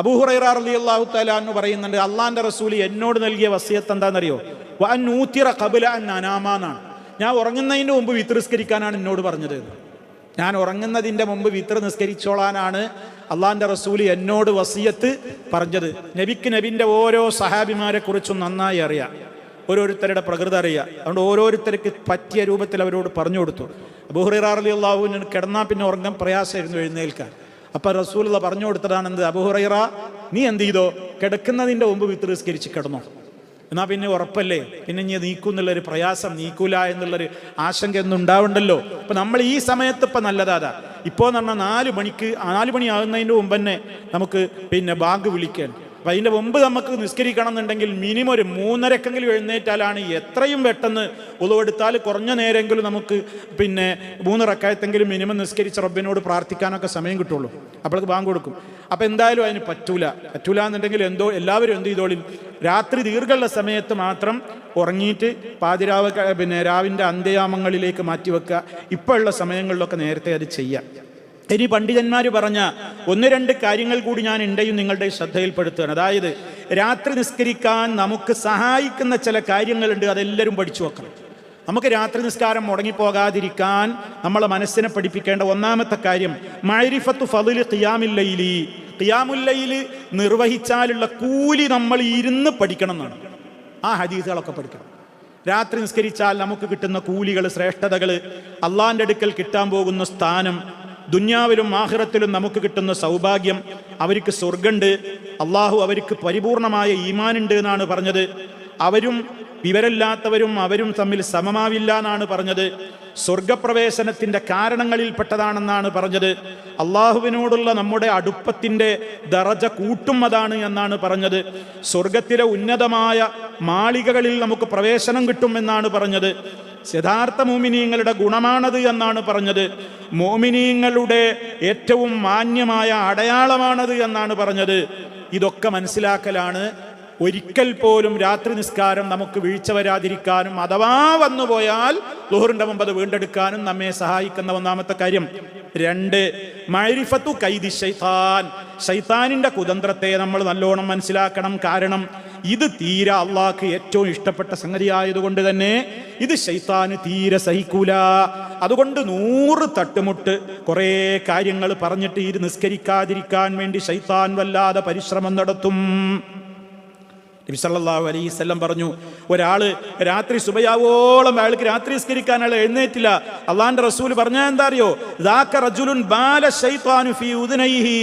അബൂ ഹുറൈറ റളിയല്ലാഹു തആല അൻഹു പറയുന്നുണ്ട്, അള്ളാഹിൻ്റെ റസൂൽ എന്നോട് നൽകിയ വസിയത്ത് എന്താണെന്നറിയോ? വഅൻ ഊതിറ ഖബ്ല അൻ അനാമ എന്നാണ്. ഞാൻ ഉറങ്ങുന്നതിൻ്റെ മുമ്പ് വിത്ർ നിസ്കരിക്കാനാണ് എന്നോട് പറഞ്ഞത്. ഞാൻ ഉറങ്ങുന്നതിൻ്റെ മുമ്പ് വിത്ർ നിസ്കരിച്ചോളാനാണ് അള്ളാഹിൻ്റെ റസൂൽ എന്നോട് വസിയത്ത് പറഞ്ഞത്. നബിക്ക് നബിൻ്റെ ഓരോ സഹാബിമാരെ കുറിച്ചും നന്നായി അറിയാം, ഓരോരുത്തരുടെ പ്രകൃതി അറിയാം. അതുകൊണ്ട് ഓരോരുത്തർക്ക് പറ്റിയ രൂപത്തിൽ അവരോട് പറഞ്ഞു കൊടുത്തു. അബൂ ഹുറൈറ റളിയല്ലാഹു അൻഹു കിടന്നാൽ പിന്നെ ഉറങ്ങാൻ പ്രയാസമായിരുന്നു എഴുന്നേൽക്കാൻ. അപ്പം റസൂലുള്ള പറഞ്ഞു കൊടുത്തതാണെന്ത്, അബൂ ഹുറൈറ നീ എന്ത് ചെയ്തോ, കിടക്കുന്നതിൻ്റെ മുമ്പ് വിത്ർ നിസ്കരിച്ച് കിടന്നോ, എന്നാൽ പിന്നെ ഉറപ്പല്ലേ, പിന്നെ ഇനി നീക്കുന്നുള്ളൊരു പ്രയാസം, നീക്കൂല എന്നുള്ളൊരു ആശങ്ക ഒന്നും ഉണ്ടാവണ്ടല്ലോ. അപ്പം നമ്മൾ ഈ സമയത്ത് ഇപ്പം നല്ലതാ. ഇപ്പോൾ എന്ന് പറഞ്ഞാൽ 4 മണി ആകുന്നതിൻ്റെ മുമ്പ് തന്നെ നമുക്ക് പിന്നെ ബാങ്ക് വിളിക്കാൻ. അപ്പം അതിൻ്റെ മുമ്പ് നമുക്ക് നിസ്കരിക്കണം എന്നുണ്ടെങ്കിൽ മിനിമം ഒരു 3:30 എഴുന്നേറ്റാലാണ് എത്രയും പെട്ടെന്ന് ഉളവെടുത്താൽ കുറഞ്ഞ നേരമെങ്കിലും നമുക്ക് പിന്നെ 3 റക്അത്തെങ്കിലും മിനിമം നിസ്കരിച്ച് റബ്ബിനോട് പ്രാർത്ഥിക്കാനൊക്കെ സമയം കിട്ടുള്ളൂ. അപ്പോഴേക്ക് ബാങ്ക് കൊടുക്കും. അപ്പം എന്തായാലും അതിന് പറ്റൂല എന്നുണ്ടെങ്കിൽ എല്ലാവരും എന്ത് ചെയ്തോളി, രാത്രി ദീർഘമുള്ള സമയത്ത് മാത്രം ഉറങ്ങിയിട്ട് പാതിരാവ് പിന്നെ രാവിൻ്റെ അന്ത്യയാമങ്ങളിലേക്ക് മാറ്റിവെക്കുക. ഇപ്പോൾ ഉള്ള സമയങ്ങളിലൊക്കെ നേരത്തെ അത് ചെയ്യാം. ഇനി പണ്ഡിതന്മാർ പറഞ്ഞ 1-2 കാര്യങ്ങൾ കൂടി ഞാൻ എൻ്റെയും നിങ്ങളുടെ ശ്രദ്ധയിൽപ്പെടുത്തുകയാണ്. അതായത് രാത്രി നിസ്കരിക്കാൻ നമുക്ക് സഹായിക്കുന്ന ചില കാര്യങ്ങളുണ്ട്, അതെല്ലാവരും പഠിച്ചു വെക്കണം. നമുക്ക് രാത്രി നിസ്കാരം മുടങ്ങിപ്പോകാതിരിക്കാൻ നമ്മളെ മനസ്സിനെ പഠിപ്പിക്കേണ്ട ഒന്നാമത്തെ കാര്യം മഅരിഫത്തു ഫളിൽ ഖിയാമുൽ ലൈലി. ഖിയാമുൽ ലൈലി നിർവഹിച്ചാലുള്ള കൂലി നമ്മൾ ഇരുന്ന് പഠിക്കണം എന്നാണ്. ആ ഹദീസുകളൊക്കെ പഠിക്കണം. രാത്രി നിസ്കരിച്ചാൽ നമുക്ക് കിട്ടുന്ന കൂലികൾ, ശ്രേഷ്ഠതകൾ, അള്ളാഹിൻ്റെ അടുക്കൽ കിട്ടാൻ പോകുന്ന സ്ഥാനം, ദുന്യാവിലും ആഖിറത്തിലും നമുക്ക് കിട്ടുന്ന സൗഭാഗ്യം, അവർക്ക് സ്വർഗമുണ്ട്, അള്ളാഹു അവർക്ക് പരിപൂർണമായ ഈമാനുണ്ട് എന്നാണ് പറഞ്ഞത്. അവരും വിവരമില്ലാത്തവരും അവരും തമ്മിൽ സമമാവില്ല എന്നാണ് പറഞ്ഞത്. സ്വർഗപ്രവേശനത്തിൻ്റെ കാരണങ്ങളിൽപ്പെട്ടതാണെന്നാണ് പറഞ്ഞത്. അള്ളാഹുവിനോടുള്ള നമ്മുടെ അടുപ്പത്തിൻ്റെ ദറജ കൂട്ടും അതാണ് എന്നാണ് പറഞ്ഞത്. സ്വർഗത്തിലെ ഉന്നതമായ മാളികകളിൽ നമുക്ക് പ്രവേശനം കിട്ടുമെന്നാണ് പറഞ്ഞത്. യഥാർത്ഥ മോമിനീങ്ങളുടെ ഗുണമാണത് എന്നാണ് പറഞ്ഞത്. മോമിനീങ്ങളുടെ ഏറ്റവും മാന്യമായ അടയാളമാണത് എന്നാണ് പറഞ്ഞത്. ഇതൊക്കെ മനസ്സിലാക്കലാണ് ഒരിക്കൽ പോലും രാത്രി നിസ്കാരം നമുക്ക് വീഴ്ച വരാതിരിക്കാനും അഥവാ വന്നുപോയാൽ ളുഹറിന്റെ മുമ്പ് അത് വീണ്ടെടുക്കാനും നമ്മെ സഹായിക്കുന്ന ഒന്നാമത്തെ കാര്യം. 2 മഅരിഫത്തു കൈദി ശൈത്താൻ. ശൈത്താനിന്റെ കുതന്ത്രത്തെ നമ്മൾ നല്ലോണം മനസ്സിലാക്കണം. കാരണം ഇത് തീരെ അള്ളാഹ്ക്ക് ഏറ്റവും ഇഷ്ടപ്പെട്ട സംഗതിയായതുകൊണ്ട് തന്നെ ഇത് ശൈത്താന് തീരെ സഹിക്കൂല. അതുകൊണ്ട് 100 തട്ടുമുട്ട് കുറേ കാര്യങ്ങൾ പറഞ്ഞിട്ട് ഇത് നിസ്കരിക്കാതിരിക്കാൻ വേണ്ടി ശൈത്താൻ വല്ലാതെ പരിശ്രമം നടത്തും. നബി സല്ലല്ലാഹു അലൈഹി വസല്ലം പറഞ്ഞു, ഒരാള് രാത്രി സുബയാവോളം അയാൾക്ക് രാത്രി നിസ്കരിക്കാൻ അയാൾ എഴുന്നേറ്റില്ല. അള്ളാന്റെ റസൂൽ പറഞ്ഞാൽ എന്താ അറിയോ? ദാക റജുലുൻ ബാല ശൈത്താനു ഫീ ഉദ്നൈഹി,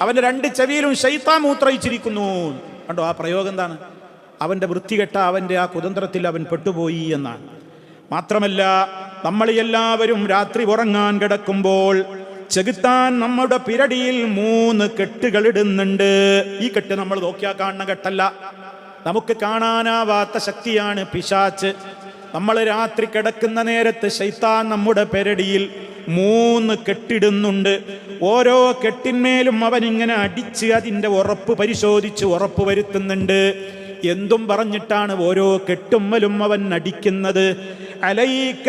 അവന്റെ രണ്ട് ചെവിയിലും ശൈത്താൻ മൂത്രയിച്ചിരിക്കുന്നു. കണ്ടോ ആ പ്രയോഗം എന്താണ്? അവന്റെ വൃത്തികെട്ട അവന്റെ ആ കുതന്ത്രത്തിൽ അവൻ പെട്ടുപോയി എന്നാണ്. മാത്രമല്ല, നമ്മൾ എല്ലാവരും രാത്രി ഉറങ്ങാൻ കിടക്കുമ്പോൾ ചെകുത്താൻ നമ്മുടെ പിരടിയിൽ 3 കെട്ടുകൾ ഇടുന്നുണ്ട്. ഈ കെട്ട് നമ്മൾ നോക്കിയാൽ കാണുന്ന കെട്ടല്ല, നമുക്ക് കാണാനാവാത്ത ശക്തിയാണ് പിശാച്ച്. നമ്മൾ രാത്രി കിടക്കുന്ന നേരത്ത് ശൈത്താൻ നമ്മുടെ പിരടിയിൽ 3 കെട്ടിടുന്നുണ്ട്. ഓരോ കെട്ടിന്മേലും അവൻ ഇങ്ങനെ അടിച്ച് അതിൻ്റെ ഉറപ്പ് പരിശോധിച്ച് ഉറപ്പ് വരുത്തുന്നുണ്ട്. എന്തും പറഞ്ഞിട്ടാണ് ഓരോ കെട്ടുമ്മലും അവൻ അടിക്കുന്നത്? അലൈക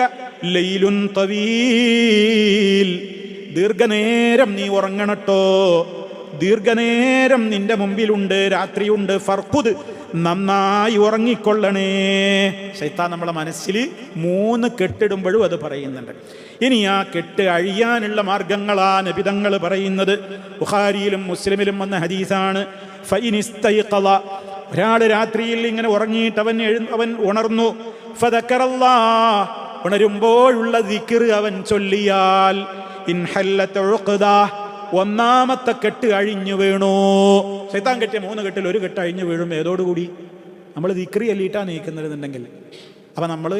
ലൈലുൻ തവീൽ, ദീർഘനേരം നീ ഉറങ്ങണട്ടോ, ദീർഘനേരം നിന്റെ മുമ്പിലുണ്ട്, രാത്രിയുണ്ട്. ഫർഖുദ്, നന്നായി ഉറങ്ങിക്കൊള്ളണേ. ശൈത്താൻ നമ്മളെ മനസ്സിൽ 3 കെട്ടിടുമ്പോഴും അത് പറയുന്നുണ്ട്. ഇനി ആ കെട്ട് അഴിയാനുള്ള മാർഗങ്ങളാ നബിതങ്ങൾ പറയുന്നത്. ബുഖാരിയിലും മുസ്ലിമിലും വന്ന ഹദീസാണ്. ഫഇനിസ്തൈഖള, ഒരാൾ രാത്രിയിൽ ഇങ്ങനെ ഉറങ്ങിയിട്ട് അവൻ ഉണർന്നു. ഫദക്കറല്ലാഹ്, ഉണരുമ്പോഴുള്ള ദിക്ർ അവൻ ചൊല്ലിയാൽ ഇൻഹല്ലത്ത് ഉഖ്ദാ, 1ാമത്തെ കെട്ട് അഴിഞ്ഞു വീണു. ശൈത്താൻ കെട്ടിയ 3 കെട്ടിൽ 1 കെട്ട് അഴിഞ്ഞു വീഴും. ഏതോടുകൂടി? നമ്മൾ ദിക്ർ ചൊല്ലിയിട്ടാണ് നീക്കുന്നുണ്ടെങ്കിൽ. അപ്പം നമ്മൾ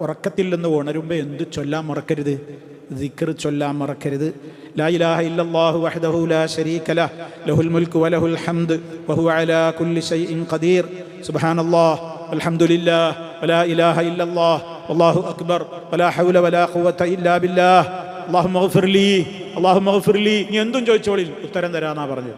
ഉറക്കത്തിൽ നിന്ന് ഉണരുമ്പോൾ എന്ത് ചൊല്ലാൻ മറക്കരുത്? ദിക്ർ ചൊല്ലാൻ മറക്കരുത്. ലാ ഇലാഹ ഇല്ലല്ലാഹു വഹ്ദഹു ലാ ശരീക ലഹ് ലഹുൽ മുൽക്കു വലഹുൽ ഹംദ് വഹുവ അലാ കുല്ലി ഷൈഇൻ ഖദീർ സുബ്ഹാനല്ലാഹ് വൽഹംദുലില്ലാഹ് വലാ ഇലാഹ ഇല്ലല്ലാഹ് വല്ലാഹു അക്ബർ വലാ ഹൗല വലാ ഖുവത ഇല്ലാ ബില്ലാഹ് അല്ലാഹുമ്മ ഗ്ഫിർലി അല്ലാഹുമ്മ ഗ്ഫിർലി. നീ എന്തും ചോദിച്ചോളിൽ, ഉത്തരം തരാന്നാ പറഞ്ഞത്.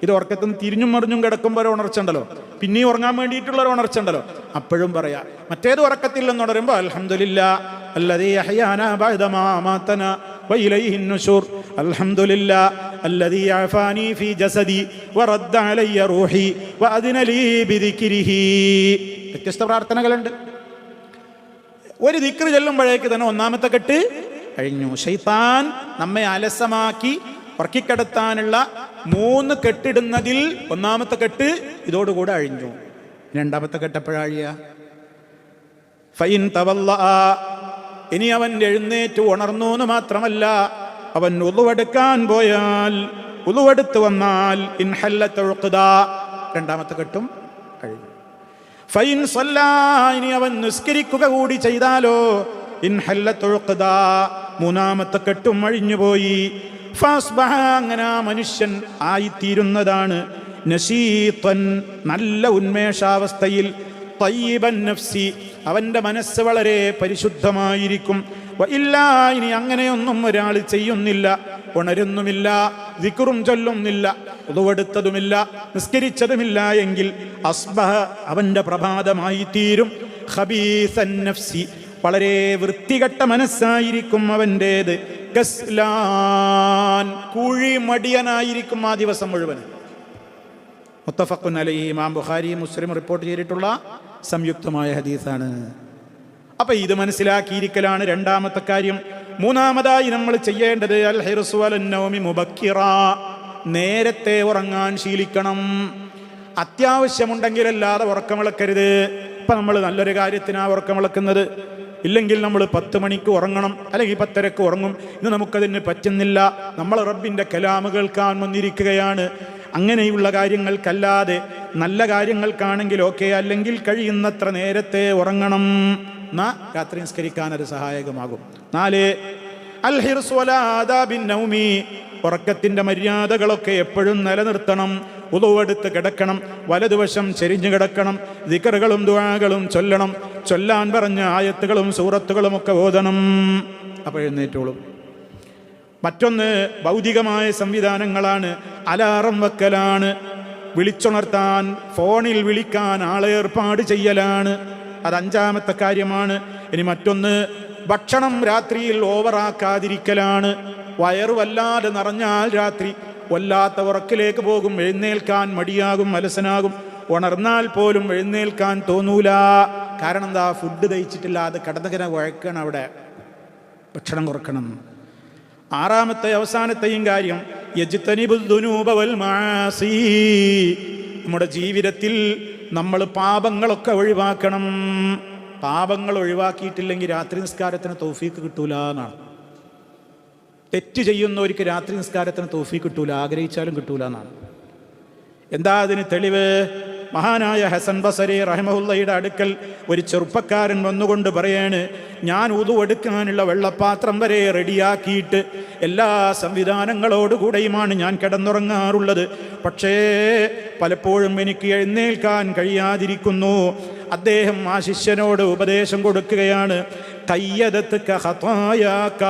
ഇത് ഉറക്കത്തിൽ തിരിഞ്ഞും മറിഞ്ഞും കിടക്കുമ്പോൾ ഒരു ഉണർച്ചുണ്ടല്ലോ, പിന്നെയും ഉറങ്ങാൻ വേണ്ടിയിട്ടുള്ള ഒരു ഉണർച്ചുണ്ടല്ലോ, അപ്പോഴും പറയാ. മറ്റേത് ഉറക്കത്തിൽ നിന്ന് ഉണരുമ്പോൾ അൽഹംദുലില്ലാഹ് അല്ലദീ അഹ്യാനാ ബഅദ മാ അമാതനാ വഇലൈഹി നുശൂർ അൽഹംദുലില്ലാഹ് അല്ലദീ അഫാനി ഫീ ജസദി വറദ്ദ അലയ്യ റൂഹി വഅദ്ന ലീ ബിദിക്രിഹി. വ്യത്യസ്ത പ്രാർത്ഥനകളുണ്ട്. ഒരു ദിക്ർ ചൊല്ലുമ്പോഴേക്ക് തന്നെ 1ാമത്തെ കെട്ട് കഴിഞ്ഞു. ശൈത്താൻ നമ്മെ അലസമാക്കി ഉറക്കിക്കിടത്താനുള്ള 3 കെട്ടിടുന്നതിൽ 1ാമത്തെ കെട്ട് ഇതോടുകൂടെ അഴിഞ്ഞു. 2ാമത്തെ കെട്ട് എപ്പോഴഴിയ? ഫൈൻ തവല്ല, ഇനി അവൻ എഴുന്നേറ്റ് ഉണർന്നു എന്ന് മാത്രമല്ല, അവൻ ഉളുവെടുക്കാൻ പോയാൽ, ഉളുവെടുത്ത് വന്നാൽ ഇൻഹല്ലത്ത് ഉഖ്ദാ, 2ാമത്തെ കെട്ടും അഴിഞ്ഞു. ഫൈൻ സല്ലാ, ഇനി അവൻ നിസ്കരിക്കുക കൂടി ചെയ്താലോ ഇൻഹല്ലത്ത് ഉഖ്ദാ, 3ാമത്തെ കെട്ടും അഴിഞ്ഞുപോയി. ഫാസ്ബഹ, അങ്ങനെ ആ മനുഷ്യൻ ആയിത്തീരുന്നതാണ് നശീതൻ, നല്ല ഉന്മേഷാവസ്ഥയിൽ. തയ്യിബൻ നഫ്സി, അവൻ്റെ മനസ്സ് വളരെ പരിശുദ്ധമായിരിക്കും. ഇല്ല, ഇനി അങ്ങനെയൊന്നും ഒരാൾ ചെയ്യുന്നില്ല, ഉണരുന്നുമില്ല, ദിക്റും ചൊല്ലുന്നില്ല, ഉളുവെടുത്തതുമില്ല, നിസ്കരിച്ചതുമില്ല എങ്കിൽ അസ്ബഹ, അവൻ്റെ പ്രഭാതമായി തീരും. ഖബീസൻ നഫ്സി, വളരെ വൃത്തികെട്ട മനസ്സായിരിക്കും അവൻ്റേത്. കസ്ലാൻ, കുഴിമടിയനായിരിക്കും ആ ദിവസം മുഴുവൻ. മുത്തഫഖുൻ അലൈഹി, ഇമാം ബുഖാരി മുസ്ലിം റിപ്പോർട്ട് ചെയ്തിട്ടുള്ള സംയുക്തമായ ഹദീസാണ്. അപ്പൊ ഇത് മനസ്സിലാക്കിയിരിക്കലാണ് 2ാമത്തെ കാര്യം. 3ാമതായി നമ്മൾ ചെയ്യേണ്ടത് അൽ ഹിർസു അലൻ നൗമി മുബക്കിറ, നേരത്തെ ഉറങ്ങാൻ ശീലിക്കണം. അത്യാവശ്യമുണ്ടെങ്കിലല്ലാതെ ഉറക്കമിളക്കരുത്. ഇപ്പം നമ്മൾ നല്ലൊരു കാര്യത്തിനാണ് ഉറക്കമിളക്കുന്നത്, ഇല്ലെങ്കിൽ നമ്മൾ 10 മണിക്ക് ഉറങ്ങണം, അല്ലെങ്കിൽ 10:30 ഉറങ്ങും. ഇന്ന് നമുക്കതിന് പറ്റുന്നില്ല. നമ്മൾ റബ്ബിൻ്റെ കലാമ് കേൾക്കാൻ വന്നിരിക്കുകയാണ്. അങ്ങനെയുള്ള കാര്യങ്ങൾക്കല്ലാതെ നല്ല കാര്യങ്ങൾക്കാണെങ്കിൽ ഓക്കെ, അല്ലെങ്കിൽ കഴിയുന്നത്ര നേരത്തെ ഉറങ്ങണം. എന്നാ രാത്രി നിസ്കരിക്കാൻ അത് സഹായകമാകും. 4 അൽ ഹിർസു അലാ ആദാബിൻ നൗമി, ഉറക്കത്തിൻ്റെ മര്യാദകളൊക്കെ എപ്പോഴും നിലനിർത്തണം. ഉളുവെടുത്ത് കിടക്കണം, വലതുവശം ചെരിഞ്ഞു കിടക്കണം, ദിക്റുകളും ദുആകളും ചൊല്ലണം, ചൊല്ലാൻ പറഞ്ഞ ആയത്തുകളും സൂറത്തുകളും ഒക്കെ ഓതണം. അപ്പോൾ എഴുന്നേറ്റോളും. മറ്റൊന്ന് ഭൗതികമായ സംവിധാനങ്ങളാണ്. അലാറം വെക്കലാണ്, വിളിച്ചുണർത്താൻ ഫോണിൽ വിളിക്കാൻ ആളെ ഏർപ്പാട് ചെയ്യലാണ്. അത് 5ാമത്തെ കാര്യമാണ്. ഇനി മറ്റൊന്ന് ഭക്ഷണം രാത്രിയിൽ ഓവറാക്കാതിരിക്കലാണ്. വയറ് വല്ലാതെ നിറഞ്ഞാൽ രാത്രി വല്ലാത്ത ഉറക്കിലേക്ക് പോകും, എഴുന്നേൽക്കാൻ മടിയാകും, അലസനാകും. ഉണർന്നാൽ പോലും എഴുന്നേൽക്കാൻ തോന്നൂല. കാരണം എന്താ? ഫുഡ് ദഹിച്ചിട്ടില്ല, അത് കിടന്നകിനെ വഴക്കണം. അവിടെ ഭക്ഷണം കുറക്കണം. 6ാമത്തെ അവസാനത്തെയും കാര്യം യജ്തനിബുദ്ദുനൂബ വൽ മആസി, നമ്മുടെ ജീവിതത്തിൽ നമ്മൾ പാപങ്ങളൊക്കെ ഒഴിവാക്കണം. പാപങ്ങൾ ഒഴിവാക്കിയിട്ടില്ലെങ്കിൽ രാത്രി നിസ്കാരത്തിന് തൗഫീക്ക് കിട്ടൂല എന്നാണ്. തെറ്റ് ചെയ്യുന്നവർക്ക് രാത്രി നിസ്കാരത്തിന് തൗഫീക്ക് കിട്ടൂല, ആഗ്രഹിച്ചാലും കിട്ടൂല എന്നാണ്. എന്താ അതിന് തെളിവ്? മഹാനായ ഹസൻ ബസരി റഹിമഹുല്ലയുടെ അടുക്കൽ ഒരു ചെറുപ്പക്കാരൻ വന്നുകൊണ്ട് പറയാണ്, ഞാൻ ഉദു എടുക്കാനുള്ള വെള്ളപ്പാത്രം വരെ റെഡിയാക്കിയിട്ട് എല്ലാ സംവിധാനങ്ങളോടുകൂടെയുമാണ് ഞാൻ കിടന്നുറങ്ങാറുള്ളത്. പക്ഷേ പലപ്പോഴും എനിക്ക് എഴുന്നേൽക്കാൻ കഴിയാതിരിക്കുന്നു. അദ്ദേഹം ആ ശിഷ്യനോട് ഉപദേശം കൊടുക്കുകയാണ്, കയ്യദത്ക ഖതായാക,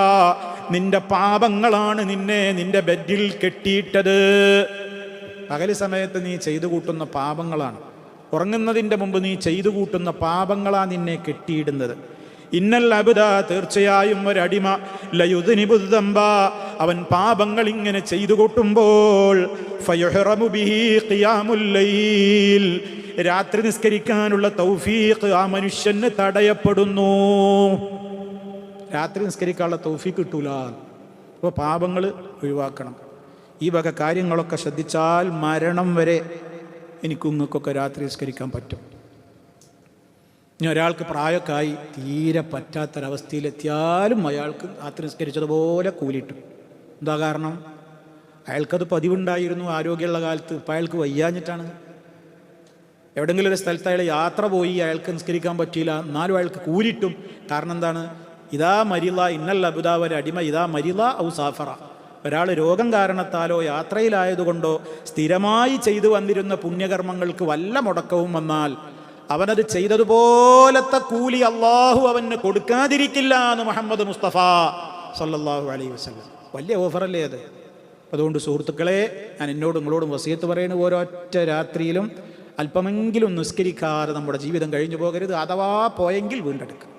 നിന്റെ പാപങ്ങളാണ് നിന്നെ നിന്റെ ബെഡിൽ കെട്ടിയിട്ടത്. പകല് സമയത്ത് നീ ചെയ്തു കൂട്ടുന്ന പാപങ്ങളാണ്, ഉറങ്ങുന്നതിൻ്റെ മുമ്പ് നീ ചെയ്തു കൂട്ടുന്ന പാപങ്ങളാണ് നിന്നെ കെട്ടിയിടുന്നത്. ഇന്നൽ അബ്ദ, തീർച്ചയായും ഒരടിമ, ലയുദ്നിബുദ്ദംബ, അവൻ പാപങ്ങൾ ഇങ്ങനെ ചെയ്തു കൂട്ടുമ്പോൾ ഫയഹ്റമു ബിഹി ഖിയാമുൽ ലൈൽ, രാത്രി നിസ്കരിക്കാനുള്ള തൗഫീഖ് ആ മനുഷ്യന് തടയപ്പെടുന്നു. രാത്രി നിസ്കരിക്കാനുള്ള തൗഫീഖ് കിട്ടൂല. അപ്പോൾ പാപങ്ങൾ ഒഴിവാക്കണം. ഈ വക കാര്യങ്ങളൊക്കെ ശ്രദ്ധിച്ചാൽ മരണം വരെ എനിക്കുങ്ങൾക്കൊക്കെ രാത്രി നിസ്കരിക്കാൻ പറ്റും. ഇനി ഒരാൾക്ക് പ്രായമൊക്കെയായി തീരെ പറ്റാത്തൊരവസ്ഥയിലെത്തിയാലും അയാൾക്ക് രാത്രി നിസ്കരിച്ചതുപോലെ കൂലിയിട്ടു. എന്താ കാരണം? അയാൾക്കത് പതിവുണ്ടായിരുന്നു ആരോഗ്യമുള്ള കാലത്ത്. ഇപ്പം അയാൾക്ക് വയ്യാഞ്ഞിട്ടാണ്. എവിടെയെങ്കിലും ഒരു സ്ഥലത്ത് അയാൾ യാത്ര പോയി, അയാൾക്ക് നിസ്കരിക്കാൻ പറ്റിയില്ല, എന്നാലും അയാൾക്ക് കൂലിട്ടും. കാരണം എന്താണ്? ഇതാ മരില ഇന്നൽ അബുദാവര അടിമ ഇതാ മരില ഔ സാഫറ. ഒരാൾ രോഗം കാരണത്താലോ യാത്രയിലായതുകൊണ്ടോ സ്ഥിരമായി ചെയ്തു വന്നിരുന്ന പുണ്യകർമ്മങ്ങൾക്ക് വല്ല മുടക്കവും വന്നാൽ അവനത് ചെയ്തതുപോലത്തെ കൂലി അള്ളാഹു അവന് കൊടുക്കാതിരിക്കില്ല എന്ന് മുഹമ്മദ് മുസ്തഫ സല്ലല്ലാഹു അലൈഹി വസല്ലം. വലിയ ഓഫറല്ലേ അത്? അതുകൊണ്ട് സുഹൃത്തുക്കളെ, ഞാൻ എന്നോടും നിങ്ങളോടും വസിയത്ത് പറയുന്നു, ഓരോറ്റ രാത്രിയിലും അല്പമെങ്കിലും നിസ്കരിക്കാതെ നമ്മുടെ ജീവിതം കഴിഞ്ഞു പോകരുത്. അഥവാ പോയെങ്കിൽ വീണ്ടെടുക്കുക.